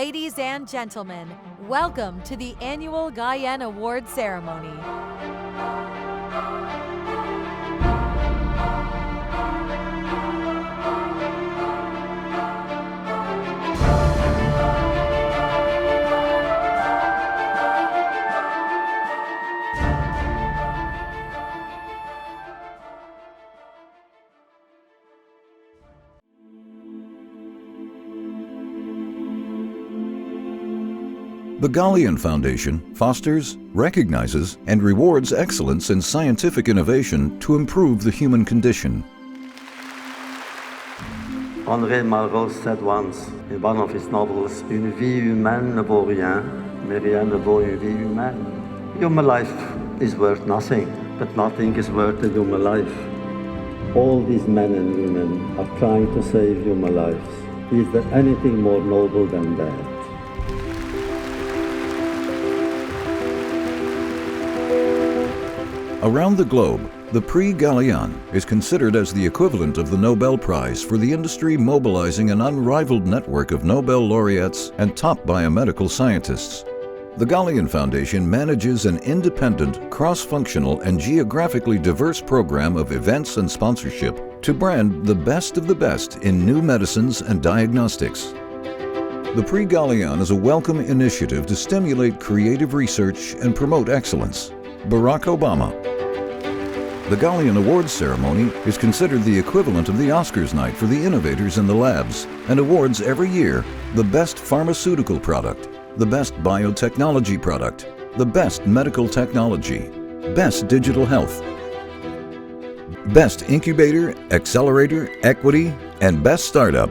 Ladies and gentlemen, welcome to the annual Galien Award ceremony. The Galien Foundation fosters, recognizes, and rewards excellence in scientific innovation to improve the human condition. André Malraux said once in one of his novels, "Une vie humaine ne vaut rien, mais rien ne vaut une vie humaine." Human life is worth nothing, but nothing is worth a human life. All these men and women are trying to save human lives. Is there anything more noble than that? Around the globe, the Prix Galien is considered as the equivalent of the Nobel Prize for the industry, mobilizing an unrivaled network of Nobel laureates and top biomedical scientists. The Galien Foundation manages an independent, cross-functional, and geographically diverse program of events and sponsorship to brand the best of the best in new medicines and diagnostics. The Prix Galien is a welcome initiative to stimulate creative research and promote excellence. Barack Obama. The Galien Awards ceremony is considered the equivalent of the Oscars night for the innovators in the labs and awards every year the best pharmaceutical product, the best biotechnology product, the best medical technology, best digital health, best incubator, accelerator, equity, and best startup.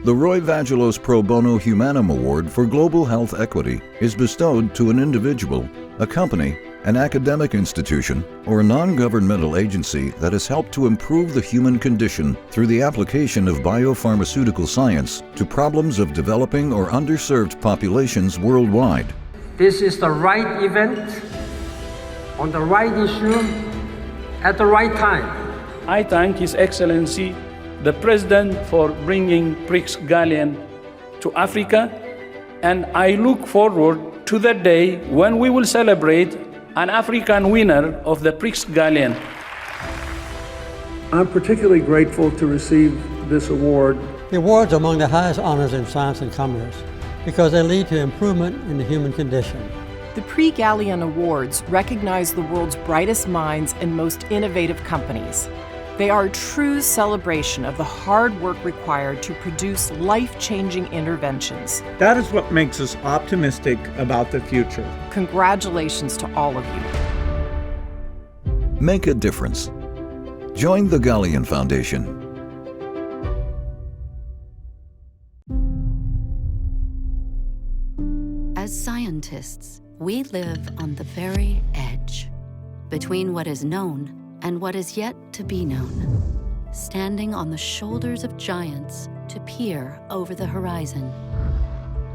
The Roy Vagelos Pro Bono Humanum Award for Global Health Equity is bestowed to an individual, a company, an academic institution, or a non-governmental agency that has helped to improve the human condition through the application of biopharmaceutical science to problems of developing or underserved populations worldwide. This is the right event, on the right issue, at the right time. I thank His Excellency, the President, for bringing Prix Galien to Africa, and I look forward to the day when we will celebrate an African winner of the Prix Galien. I'm particularly grateful to receive this award. The awards are among the highest honors in science and commerce because they lead to improvement in the human condition. The Prix Galien Awards recognize the world's brightest minds and most innovative companies. They are a true celebration of the hard work required to produce life-changing interventions. That is what makes us optimistic about the future. Congratulations to all of you. Make a difference. Join the Galien Foundation. As scientists, we live on the very edge between what is known and what is yet to be known, standing on the shoulders of giants to peer over the horizon,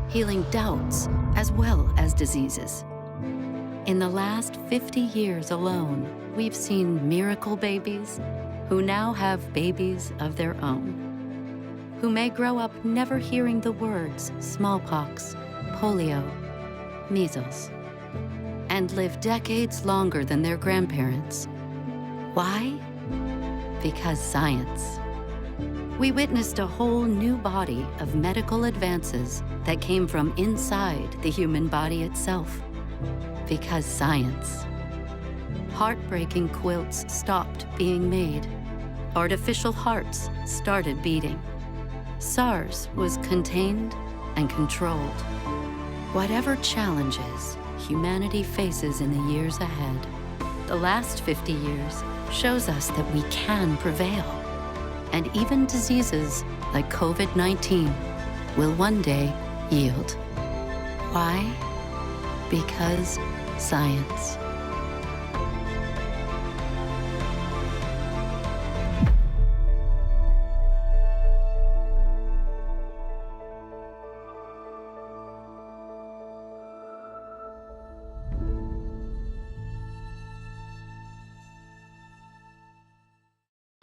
healing doubts as well as diseases. In the last 50 years alone, we've seen miracle babies who now have babies of their own, who may grow up never hearing the words smallpox, polio, measles, and live decades longer than their grandparents. Why? Because science. We witnessed a whole new body of medical advances that came from inside the human body itself. Because science. Heartbreaking quilts stopped being made. Artificial hearts started beating. SARS was contained and controlled. Whatever challenges humanity faces in the years ahead, the last 50 years shows us that we can prevail. And even diseases like COVID-19 will one day yield. Why? Because science.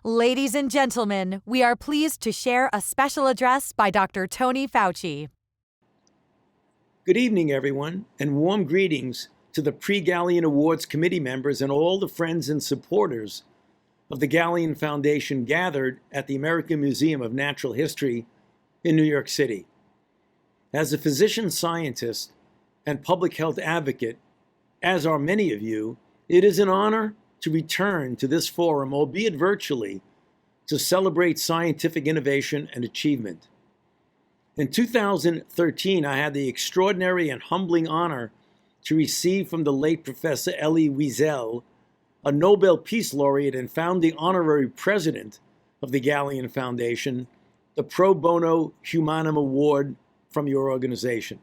Ladies and gentlemen, we are pleased to share a special address by Dr. Tony Fauci. Good evening, everyone, and warm greetings to the Prix Galien Awards committee members and all the friends and supporters of the Galien Foundation gathered at the American Museum of Natural History in New York City. As a physician scientist and public health advocate, as are many of you, it is an honor to return to this forum, albeit virtually, to celebrate scientific innovation and achievement. In 2013, I had the extraordinary and humbling honor to receive from the late Professor Elie Wiesel, a Nobel Peace Laureate and founding honorary president of the Galien Foundation, the Pro Bono Humanum Award from your organization.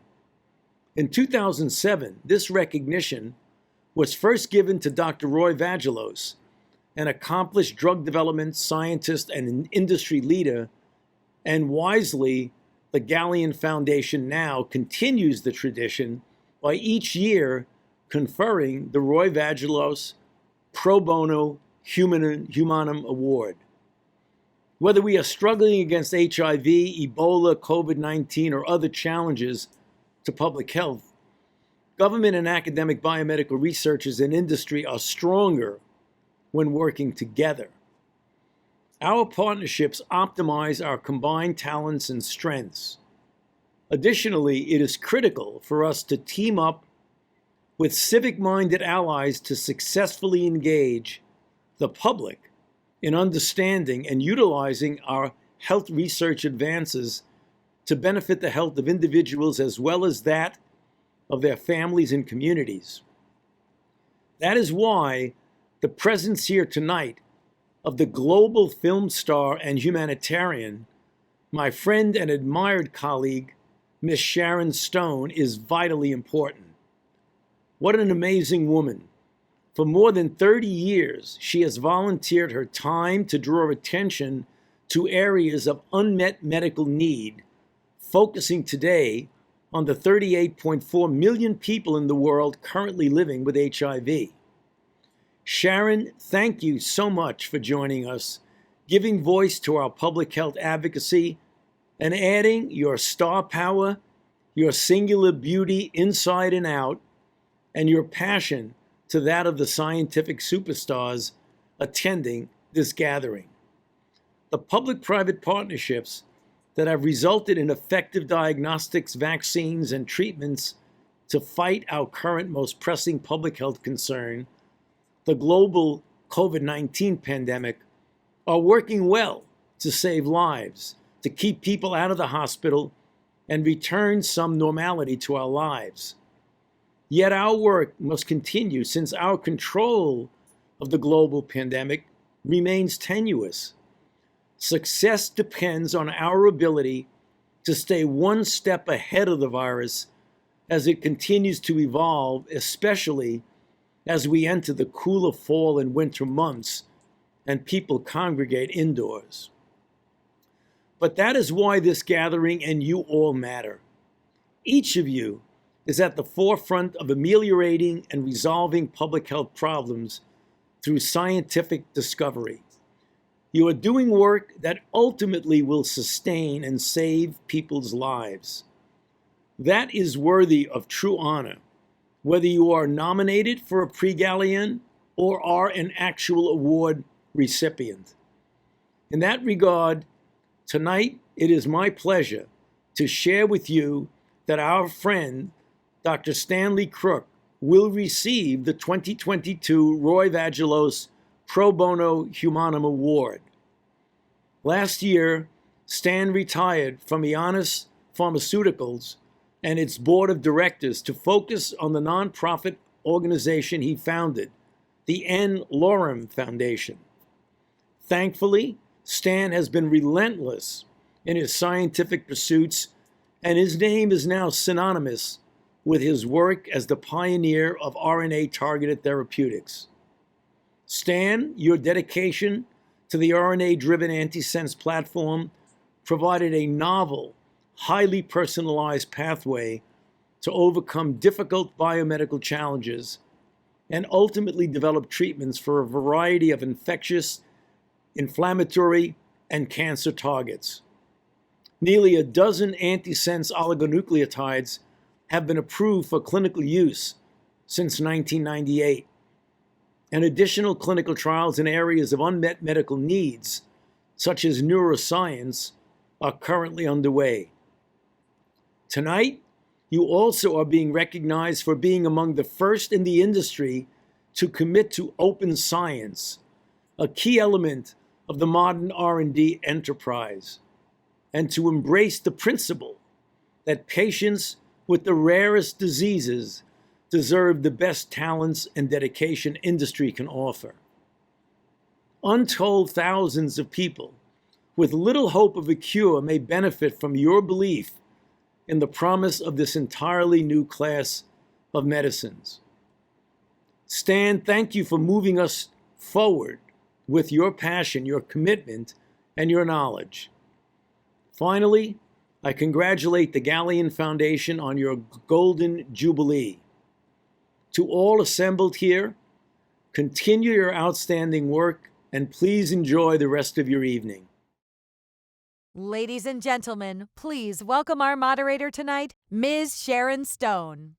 In 2007, this recognition was first given to Dr. Roy Vagelos, an accomplished drug development scientist and an industry leader, and wisely, the Galien Foundation now continues the tradition by each year conferring the Roy Vagelos Pro Bono Humanum Award. Whether we are struggling against HIV, Ebola, COVID-19, or other challenges to public health, government and academic biomedical researchers and industry are stronger when working together. Our partnerships optimize our combined talents and strengths. Additionally, it is critical for us to team up with civic-minded allies to successfully engage the public in understanding and utilizing our health research advances to benefit the health of individuals as well as that of their families and communities. That is why the presence here tonight of the global film star and humanitarian, my friend and admired colleague, Miss Sharon Stone, is vitally important. What an amazing woman. For more than 30 years, she has volunteered her time to draw attention to areas of unmet medical need, focusing today on the 38.4 million people in the world currently living with HIV. Sharon, thank you so much for joining us, giving voice to our public health advocacy, and adding your star power, your singular beauty inside and out, and your passion to that of the scientific superstars attending this gathering. The public-private partnerships that have resulted in effective diagnostics, vaccines, and treatments to fight our current most pressing public health concern, the global COVID-19 pandemic, are working well to save lives, to keep people out of the hospital, and return some normality to our lives. Yet our work must continue since our control of the global pandemic remains tenuous. Success depends on our ability to stay one step ahead of the virus as it continues to evolve, especially as we enter the cooler fall and winter months and people congregate indoors. But that is why this gathering and you all matter. Each of you is at the forefront of ameliorating and resolving public health problems through scientific discovery. You are doing work that ultimately will sustain and save people's lives. That is worthy of true honor, whether you are nominated for a Prix Galien or are an actual award recipient. In that regard, tonight it is my pleasure to share with you that our friend, Dr. Stanley Crook, will receive the 2022 Roy Vagelos Pro Bono Humanum Award. Last year, Stan retired from Ionis Pharmaceuticals and its board of directors to focus on the nonprofit organization he founded, the N. Lorem Foundation. Thankfully, Stan has been relentless in his scientific pursuits, and his name is now synonymous with his work as the pioneer of RNA-targeted therapeutics. Stan, your dedication to the RNA-driven antisense platform provided a novel, highly personalized pathway to overcome difficult biomedical challenges and ultimately develop treatments for a variety of infectious, inflammatory, and cancer targets. Nearly a dozen antisense oligonucleotides have been approved for clinical use since 1998, and additional clinical trials in areas of unmet medical needs, such as neuroscience, are currently underway. Tonight, you also are being recognized for being among the first in the industry to commit to open science, a key element of the modern R&D enterprise, and to embrace the principle that patients with the rarest diseases deserve the best talents and dedication industry can offer. Untold thousands of people with little hope of a cure may benefit from your belief in the promise of this entirely new class of medicines. Stan, thank you for moving us forward with your passion, your commitment, and your knowledge. Finally, I congratulate the Galien Foundation on your Golden Jubilee. To all assembled here, continue your outstanding work and please enjoy the rest of your evening. Ladies and gentlemen, please welcome our moderator tonight, Ms. Sharon Stone.